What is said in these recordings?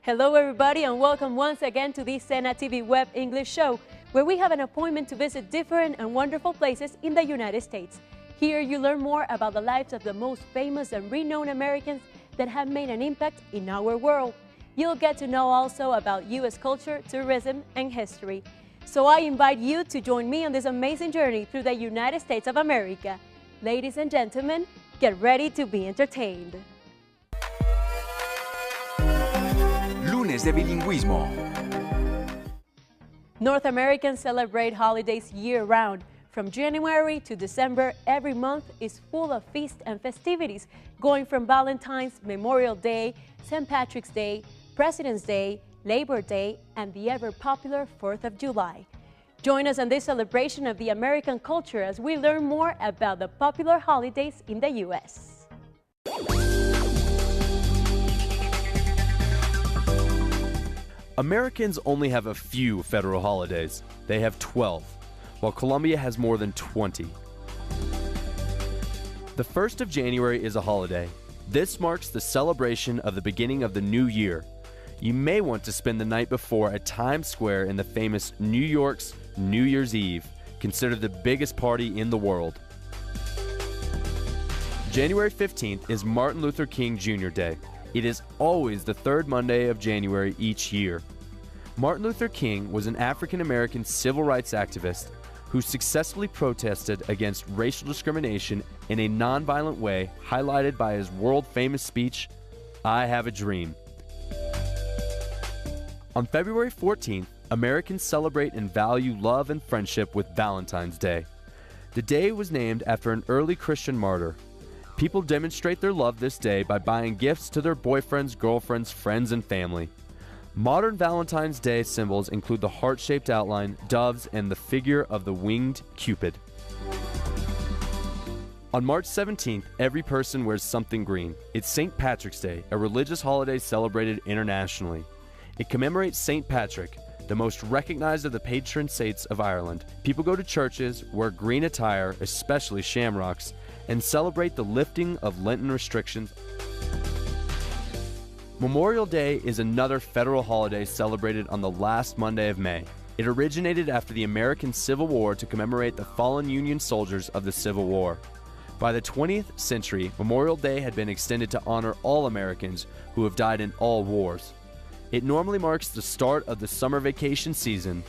Hello everybody and welcome once again to the SENA TV Web English Show, where we have an appointment to visit different and wonderful places in the United States. Here you learn more about the lives of the most famous and renowned Americans that have made an impact in our world. You'll get to know also about U.S. culture, tourism, and history. So I invite you to join me on this amazing journey through the United States of America. Ladies and gentlemen, get ready to be entertained. Lunes de bilingüismo. North Americans celebrate holidays year-round. From January to December, every month is full of feasts and festivities, going from Valentine's, Memorial Day, St. Patrick's Day, President's Day, Labor Day, and the ever-popular 4th of July. Join us on this celebration of the American culture as we learn more about the popular holidays in the U.S. Americans only have a few federal holidays. They have 12, while Colombia has more than 20. The 1st of January is a holiday. This marks the celebration of the beginning of the new year. You may want to spend the night before at Times Square in the famous New York's New Year's Eve, considered the biggest party in the world. January 15th is Martin Luther King Jr. Day. It is always the third Monday of January each year. Martin Luther King was an African-American civil rights activist who successfully protested against racial discrimination in a nonviolent way, highlighted by his world-famous speech, "I Have a Dream." On February 14th, Americans celebrate and value love and friendship with Valentine's Day. The day was named after an early Christian martyr. People demonstrate their love this day by buying gifts to their boyfriends, girlfriends, friends, and family. Modern Valentine's Day symbols include the heart-shaped outline, doves, and the figure of the winged Cupid. On March 17th, every person wears something green. It's St. Patrick's Day, a religious holiday celebrated internationally. It commemorates St. Patrick, the most recognized of the patron saints of Ireland. People go to churches, wear green attire, especially shamrocks, and celebrate the lifting of Lenten restrictions. Memorial Day is another federal holiday celebrated on the last Monday of May. It originated after the American Civil War to commemorate the fallen Union soldiers of the Civil War. By the 20th century, Memorial Day had been extended to honor all Americans who have died in all wars. It normally marks the start of the summer vacation season,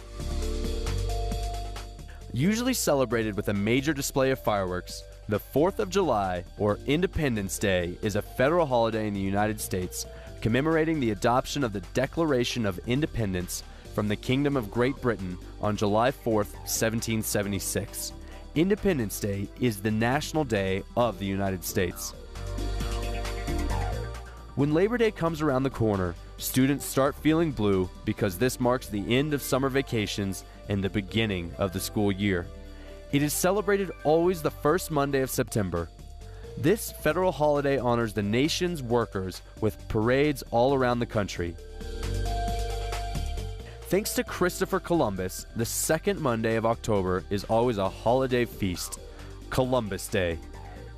usually celebrated with a major display of fireworks. The 4th of July, or Independence Day, is a federal holiday in the United States, commemorating the adoption of the Declaration of Independence from the Kingdom of Great Britain on July 4th, 1776. Independence Day is the national day of the United States. When Labor Day comes around the corner, students start feeling blue because this marks the end of summer vacations and the beginning of the school year. It is celebrated always the first Monday of September. This federal holiday honors the nation's workers with parades all around the country. Thanks to Christopher Columbus, the second Monday of October is always a holiday feast, Columbus Day.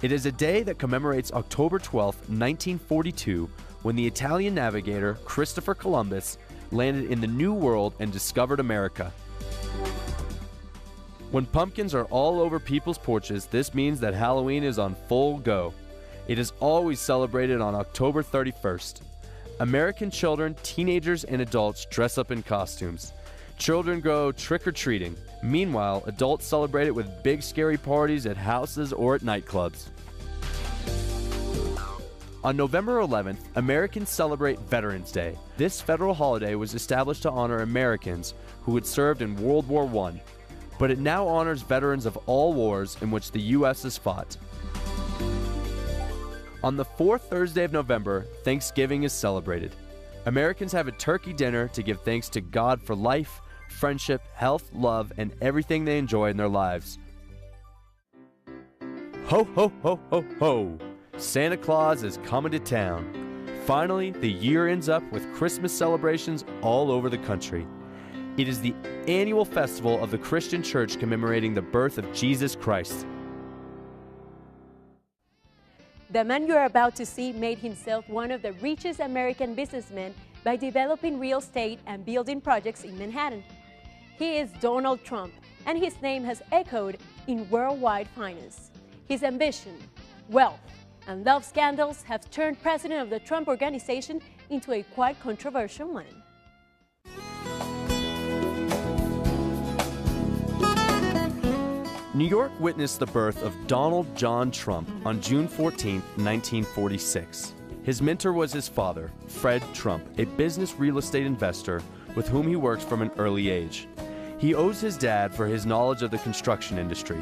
It is a day that commemorates October 12, 1942, when the Italian navigator Christopher Columbus landed in the New World and discovered America. When pumpkins are all over people's porches, this means that Halloween is on full go. It is always celebrated on October 31st. American children, teenagers, and adults dress up in costumes. Children go trick-or-treating. Meanwhile, adults celebrate it with big scary parties at houses or at nightclubs. On November 11th, Americans celebrate Veterans Day. This federal holiday was established to honor Americans who had served in World War I. But it now honors veterans of all wars in which the U.S. has fought. On the fourth Thursday of November, Thanksgiving is celebrated. Americans have a turkey dinner to give thanks to God for life, friendship, health, love, and everything they enjoy in their lives. Ho, ho, ho, ho, ho! Santa Claus is coming to town. Finally, the year ends up with Christmas celebrations all over the country. It is the annual festival of the Christian Church commemorating the birth of Jesus Christ. The man you're about to see made himself one of the richest American businessmen by developing real estate and building projects in Manhattan. He is Donald Trump, and his name has echoed in worldwide finance. His ambition, wealth, and love scandals have turned president of the Trump Organization into a quite controversial man. New York witnessed the birth of Donald John Trump on June 14, 1946. His mentor was his father, Fred Trump, a business real estate investor with whom he worked from an early age. He owes his dad for his knowledge of the construction industry.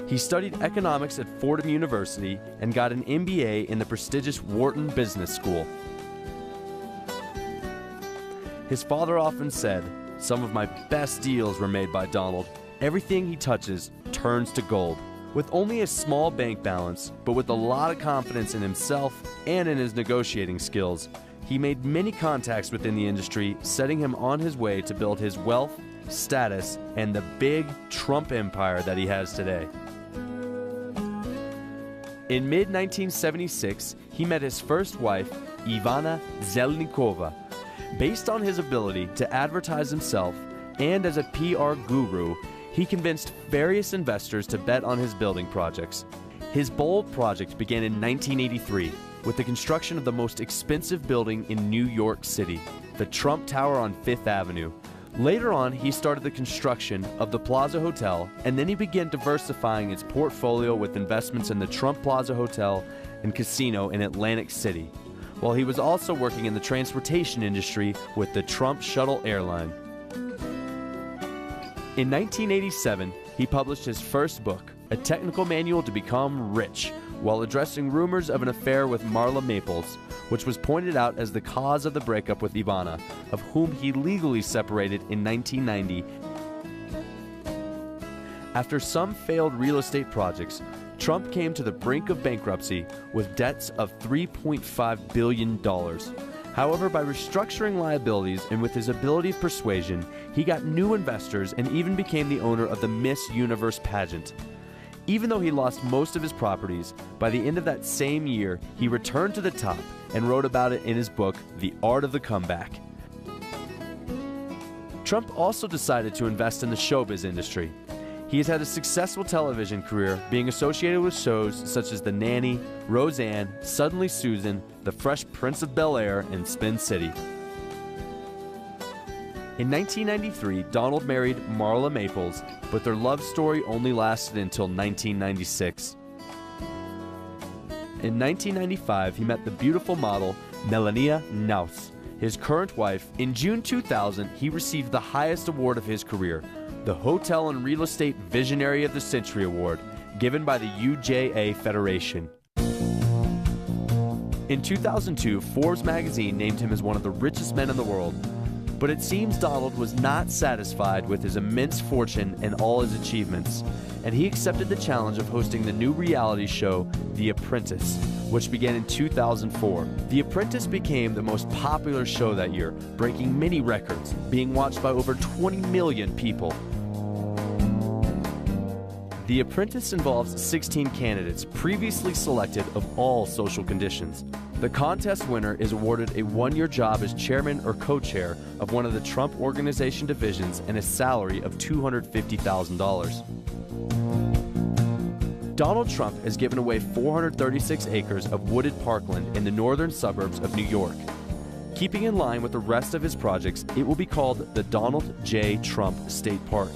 He studied economics at Fordham University and got an MBA in the prestigious Wharton Business School. His father often said, "Some of my best deals were made by Donald. Everything he touches turns to gold." With only a small bank balance, but with a lot of confidence in himself and in his negotiating skills, he made many contacts within the industry, setting him on his way to build his wealth, status, and the big Trump empire that he has today. In mid-1976, he met his first wife, Ivana Zelnikova. Based on his ability to advertise himself and as a PR guru, he convinced various investors to bet on his building projects. His bold project began in 1983 with the construction of the most expensive building in New York City, the Trump Tower on Fifth Avenue. Later on, he started the construction of the Plaza Hotel, and then he began diversifying its portfolio with investments in the Trump Plaza Hotel and Casino in Atlantic City, while he was also working in the transportation industry with the Trump Shuttle Airline. In 1987, he published his first book, A Technical Manual to Become Rich, while addressing rumors of an affair with Marla Maples, which was pointed out as the cause of the breakup with Ivana, of whom he legally separated in 1990. After some failed real estate projects, Trump came to the brink of bankruptcy with debts of $3.5 billion. However, by restructuring liabilities and with his ability of persuasion, he got new investors and even became the owner of the Miss Universe pageant. Even though he lost most of his properties, by the end of that same year, he returned to the top and wrote about it in his book, The Art of the Comeback. Trump also decided to invest in the showbiz industry. He has had a successful television career, being associated with shows such as The Nanny, Roseanne, Suddenly Susan, The Fresh Prince of Bel-Air, and Spin City. In 1993, Donald married Marla Maples, but their love story only lasted until 1996. In 1995, he met the beautiful model Melania Naus, his current wife. In June 2000, he received the highest award of his career, the Hotel and Real Estate Visionary of the Century Award, given by the UJA Federation. In 2002, Forbes magazine named him as one of the richest men in the world. But it seems Donald was not satisfied with his immense fortune and all his achievements, and he accepted the challenge of hosting the new reality show, The Apprentice, which began in 2004. The Apprentice became the most popular show that year, breaking many records, being watched by over 20 million people. The Apprentice involves 16 candidates previously selected of all social conditions. The contest winner is awarded a one-year job as chairman or co-chair of one of the Trump Organization divisions and a salary of $250,000. Donald Trump has given away 436 acres of wooded parkland in the northern suburbs of New York. Keeping in line with the rest of his projects, it will be called the Donald J. Trump State Park.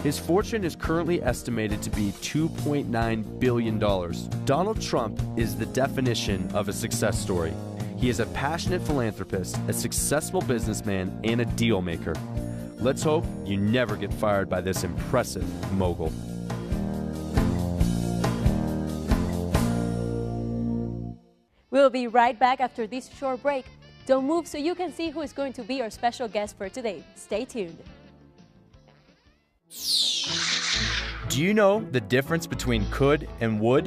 His fortune is currently estimated to be $2.9 billion. Donald Trump is the definition of a success story. He is a passionate philanthropist, a successful businessman, and a deal maker. Let's hope you never get fired by this impressive mogul. We'll be right back after this short break. Don't move so you can see who is going to be our special guest for today. Stay tuned. Do you know the difference between could and would?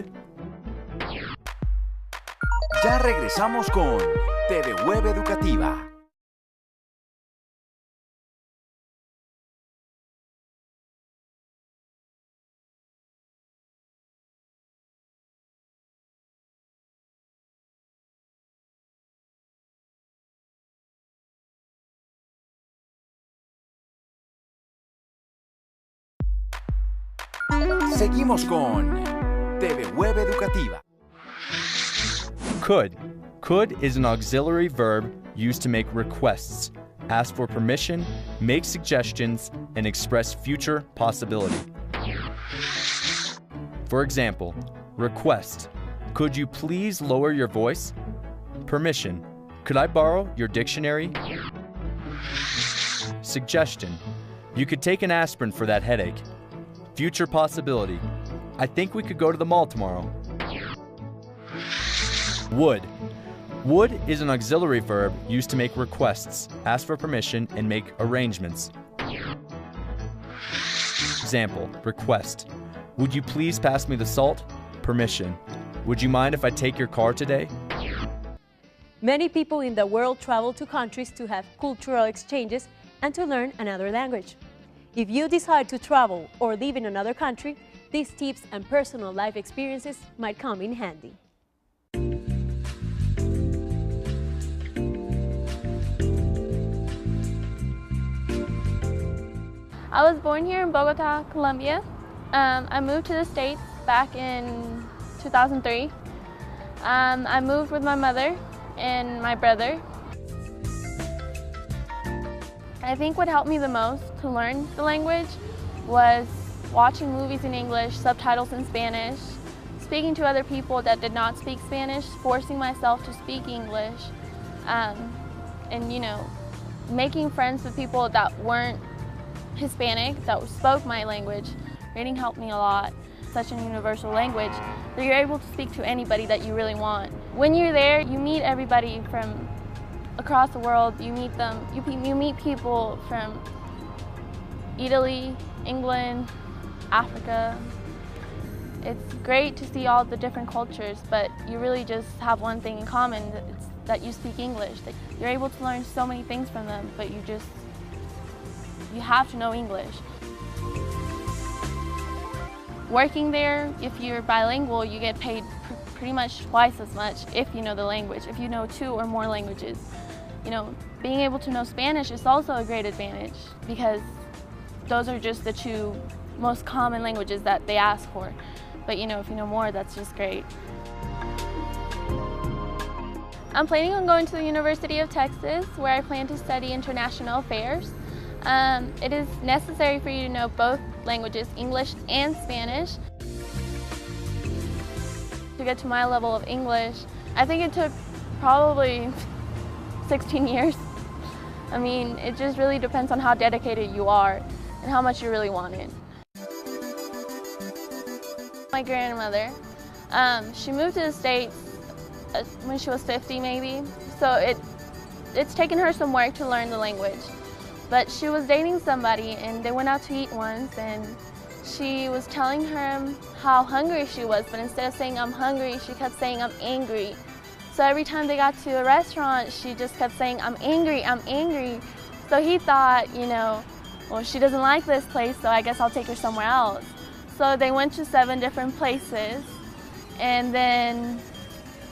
Ya regresamos con TV Web Educativa. Seguimos con TV Web Educativa. Could. Could is an auxiliary verb used to make requests, ask for permission, make suggestions, and express future possibility. For example, request. Could you please lower your voice? Permission. Could I borrow your dictionary? Suggestion. You could take an aspirin for that headache. Future possibility. I think we could go to the mall tomorrow. Would. Would is an auxiliary verb used to make requests, ask for permission, and make arrangements. Example, request. Would you please pass me the salt? Permission. Would you mind if I take your car today? Many people in the world travel to countries to have cultural exchanges and to learn another language. If you decide to travel or live in another country, these tips and personal life experiences might come in handy. I was born here in Bogota, Colombia. I moved to the States back in 2003. I moved with my mother and my brother. I think what helped me the most to learn the language was watching movies in English, subtitles in Spanish, speaking to other people that did not speak Spanish, forcing myself to speak English, and making friends with people that weren't Hispanic, that spoke my language. Reading helped me a lot. Such an universal language that you're able to speak to anybody that you really want. When you're there, you meet everybody from across the world. You meet them. You meet people from Italy, England, Africa. It's great to see all the different cultures, but you really just have one thing in common, it's that you speak English. That you're able to learn so many things from them, but you have to know English. Working there, if you're bilingual, you get paid pretty much twice as much if you know the language, if you know 2 or more languages. Being able to know Spanish is also a great advantage because those are just the 2 most common languages that they ask for. But if you know more, that's just great. I'm planning on going to the University of Texas, where I plan to study international affairs. It is necessary for you to know both languages, English and Spanish. To get to my level of English, I think it took probably 16 years. I mean, it just really depends on how dedicated you are and how much you really want it. My grandmother, she moved to the States when she was 50 maybe, so it's taken her some work to learn the language. But she was dating somebody and they went out to eat once, and she was telling him how hungry she was, but instead of saying I'm hungry, she kept saying I'm angry. So every time they got to a restaurant, she just kept saying I'm angry, I'm angry. So he thought, well, she doesn't like this place, so I guess I'll take her somewhere else. So they went to 7 different places, and then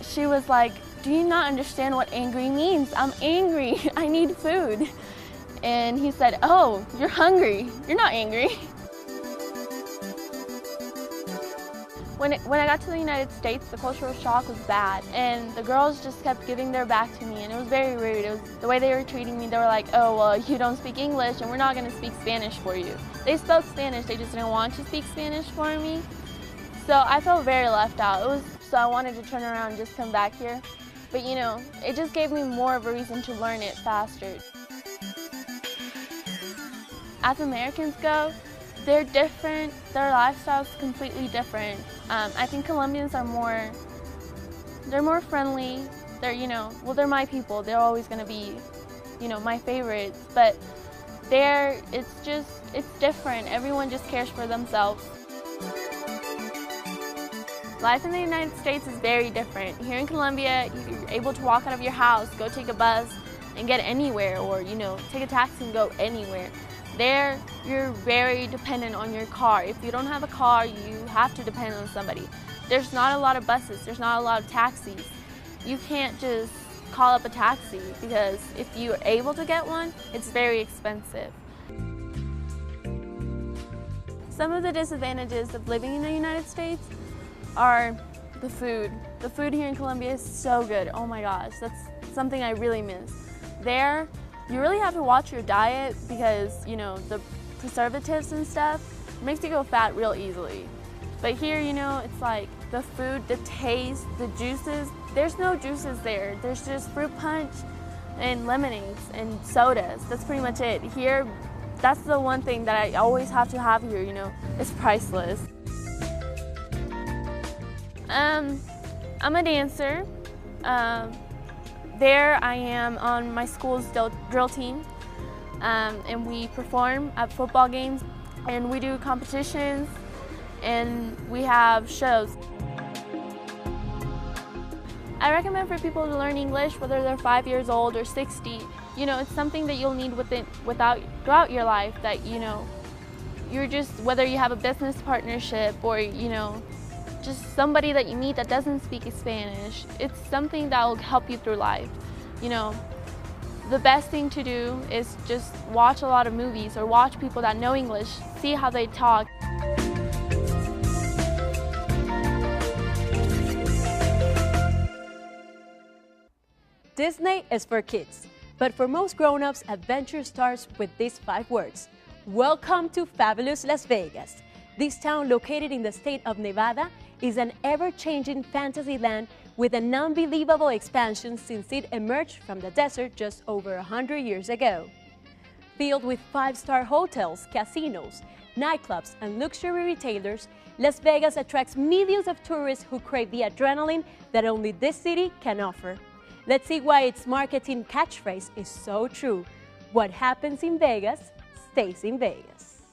she was like, do you not understand what angry means? I'm angry, I need food. And he said, oh, you're hungry, you're not angry. When I got to the United States, the cultural shock was bad, and the girls just kept giving their back to me, and it was very rude. It was the way they were treating me. They were like, oh, well, you don't speak English, and we're not going to speak Spanish for you. They spoke Spanish, they just didn't want to speak Spanish for me. So I felt very left out. So I wanted to turn around and just come back here. But it just gave me more of a reason to learn it faster. As Americans go, they're different, their lifestyle's completely different. I think Colombians are more friendly. They're my people. They're always gonna be, my favorites. But it's different. Everyone just cares for themselves. Life in the United States is very different. Here in Colombia, you're able to walk out of your house, go take a bus, and get anywhere, or take a taxi and go anywhere. There, you're very dependent on your car. If you don't have a car, you have to depend on somebody. There's not a lot of buses, there's not a lot of taxis. You can't just call up a taxi because if you're able to get one, it's very expensive. Some of the disadvantages of living in the United States are the food. The food here in Colombia is so good. Oh my gosh, that's something I really miss. There, you really have to watch your diet because, you know, the preservatives and stuff makes you go fat real easily. But here, you know, it's like the food, the taste, the juices. There's no juices there. There's just fruit punch and lemonades and sodas. That's pretty much it. Here, that's the one thing that I always have to have here, you know. It's priceless. I'm a dancer. There I am on my school's drill team, and we perform at football games, and we do competitions, and we have shows. I recommend for people to learn English, whether they're 5 years old or 60. You know, it's something that you'll need throughout your life, that, you know, you're just, whether you have a business partnership or, you know, just somebody that you meet that doesn't speak Spanish. It's something that will help you through life. You know, the best thing to do is just watch a lot of movies or watch people that know English, see how they talk. Disney is for kids, but for most grown-ups, adventure starts with these 5 words. Welcome to fabulous Las Vegas. This town, located in the state of Nevada, is an ever-changing fantasy land with an unbelievable expansion since it emerged from the desert just over 100 years ago. Filled with 5-star hotels, casinos, nightclubs, and luxury retailers, Las Vegas attracts millions of tourists who crave the adrenaline that only this city can offer. Let's see why its marketing catchphrase is so true. What happens in Vegas stays in Vegas.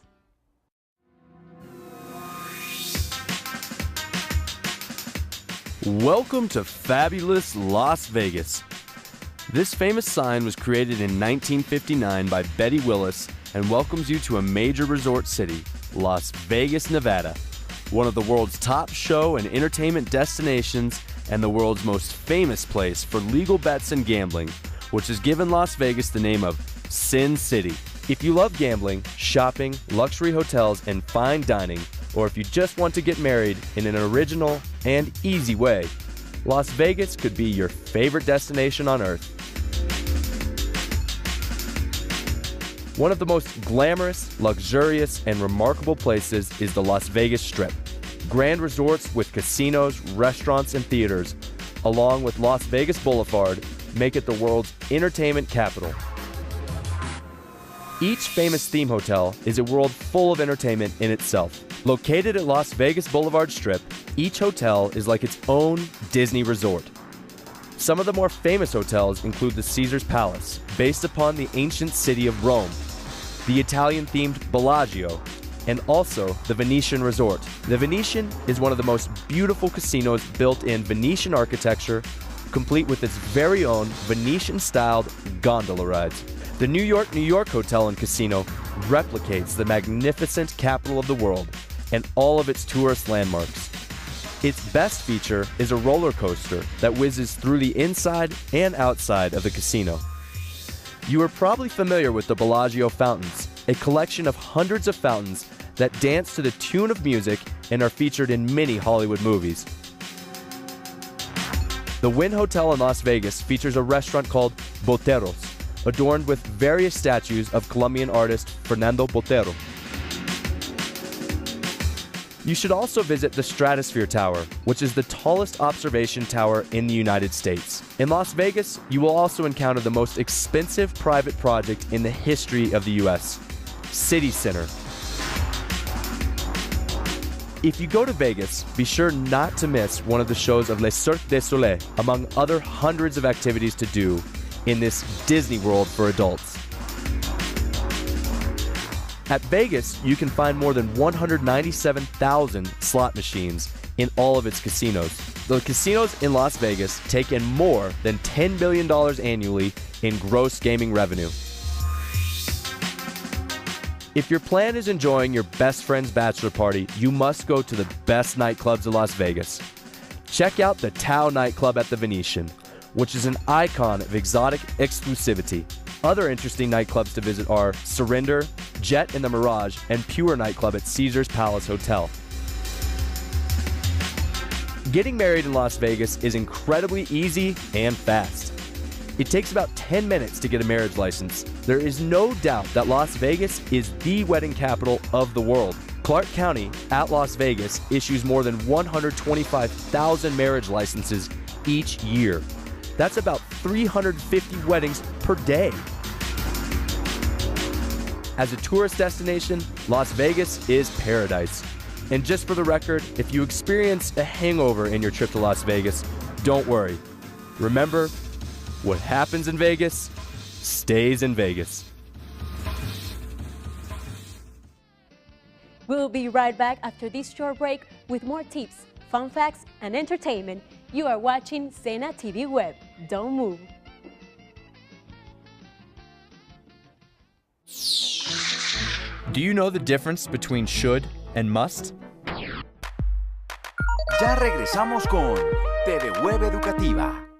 Welcome to fabulous Las Vegas. This famous sign was created in 1959 by Betty Willis and welcomes you to a major resort city, Las Vegas, Nevada, one of the world's top show and entertainment destinations and the world's most famous place for legal bets and gambling, which has given Las Vegas the name of Sin City. If you love gambling, shopping, luxury hotels, and fine dining, or if you just want to get married in an original and easy way, Las Vegas could be your favorite destination on earth. One of the most glamorous, luxurious, and remarkable places is the Las Vegas Strip. Grand resorts with casinos, restaurants, and theaters, along with Las Vegas Boulevard, make it the world's entertainment capital. Each famous theme hotel is a world full of entertainment in itself. Located at Las Vegas Boulevard Strip, each hotel is like its own Disney resort. Some of the more famous hotels include the Caesar's Palace, based upon the ancient city of Rome, the Italian-themed Bellagio, and also the Venetian Resort. The Venetian is one of the most beautiful casinos built in Venetian architecture, complete with its very own Venetian-styled gondola rides. The New York Hotel and Casino replicates the magnificent capital of the world and all of its tourist landmarks. Its best feature is a roller coaster that whizzes through the inside and outside of the casino. You are probably familiar with the Bellagio fountains, a collection of hundreds of fountains that dance to the tune of music and are featured in many Hollywood movies. The Wynn Hotel in Las Vegas features a restaurant called Boteros, adorned with various statues of Colombian artist Fernando Botero. You should also visit the Stratosphere Tower, which is the tallest observation tower in the United States. In Las Vegas, you will also encounter the most expensive private project in the history of the US, City Center. If you go to Vegas, be sure not to miss one of the shows of Le Cirque du Soleil, among other hundreds of activities to do in this Disney World for adults. At Vegas, you can find more than 197,000 slot machines in all of its casinos. The casinos in Las Vegas take in more than $10 billion annually in gross gaming revenue. If your plan is enjoying your best friend's bachelor party, you must go to the best nightclubs in Las Vegas. Check out the Tao nightclub at the Venetian, which is an icon of exotic exclusivity. Other interesting nightclubs to visit are Surrender, Jet in the Mirage, and Pure nightclub at Caesars Palace Hotel. Getting married in Las Vegas is incredibly easy and fast. It takes about 10 minutes to get a marriage license. There is no doubt that Las Vegas is the wedding capital of the world. Clark County at Las Vegas issues more than 125,000 marriage licenses each year. That's about 350 weddings per day. As a tourist destination, Las Vegas is paradise. And just for the record, if you experience a hangover in your trip to Las Vegas, don't worry. Remember, what happens in Vegas stays in Vegas. We'll be right back after this short break with more tips, fun facts, and entertainment. You are watching SENA TV Web. Don't move. Do you know the difference between should and must? Ya regresamos con TV Web Educativa.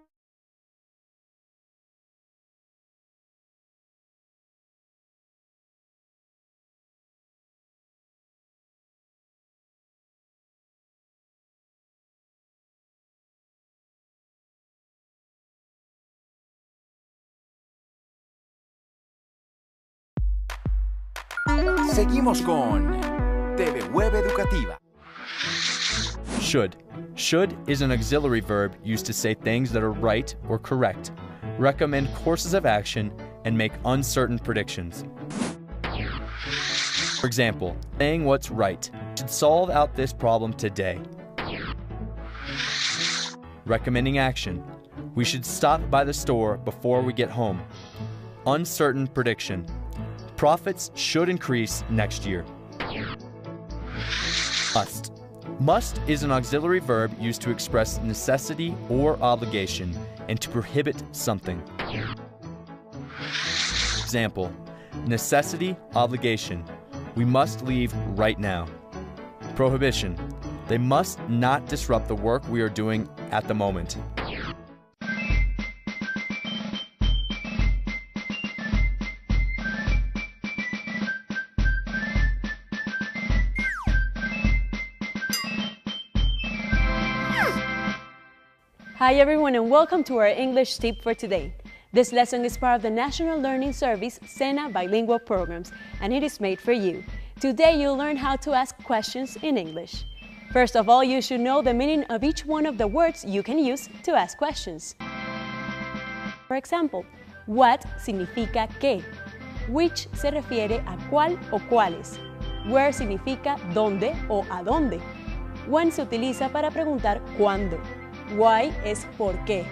Seguimos con TV Web Educativa. Should. Should is an auxiliary verb used to say things that are right or correct, recommend courses of action, and make uncertain predictions. For example, saying what's right. Should solve out this problem today. Recommending action. We should stop by the store before we get home. Uncertain prediction. Profits should increase next year. Must. Must is an auxiliary verb used to express necessity or obligation and to prohibit something. Example, necessity, obligation. We must leave right now. Prohibition. They must not disrupt the work we are doing at the moment. Hi everyone and welcome to our English tip for today. This lesson is part of the National Learning Service SENA bilingual programs and it is made for you. Today you'll learn how to ask questions in English. First of all, you should know the meaning of each one of the words you can use to ask questions. For example, what significa qué? Which se refiere a cuál o cuáles. Where significa dónde o a dónde. When se utiliza para preguntar cuándo. Why es por qué.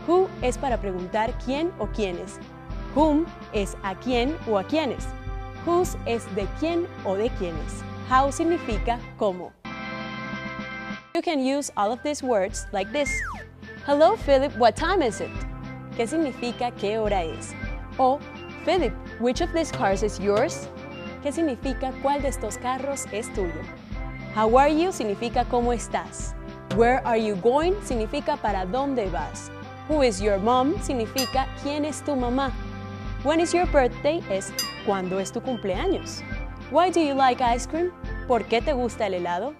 Who es para preguntar quién o quiénes. Whom es a quién o a quiénes. Whose es de quién o de quiénes. How significa cómo. You can use all of these words like this. Hello Philip, what time is it? ¿Qué significa qué hora es? O Philip, which of these cars is yours? ¿Qué significa cuál de estos carros es tuyo? How are you significa cómo estás. Where are you going significa para dónde vas. Who is your mom significa quién es tu mamá. When is your birthday es cuándo es tu cumpleaños. Why do you like ice cream? ¿Por qué te gusta el helado?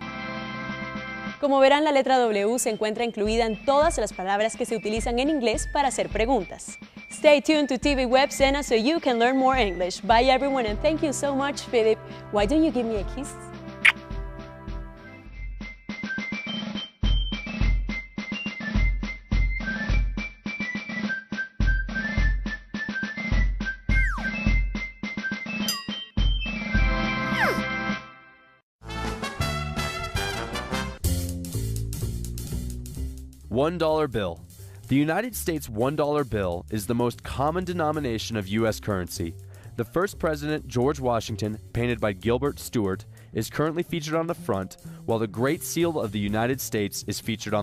Como verán, la letra W se encuentra incluida en todas las palabras que se utilizan en inglés para hacer preguntas. Stay tuned to TV Web SENA so you can learn more English. Bye everyone and thank you so much, Philip. Why don't you give me a kiss? $1 bill. The United States $1 bill is the most common denomination of U.S. currency. The first president, George Washington, painted by Gilbert Stuart, is currently featured on the front, while the Great Seal of the United States is featured on the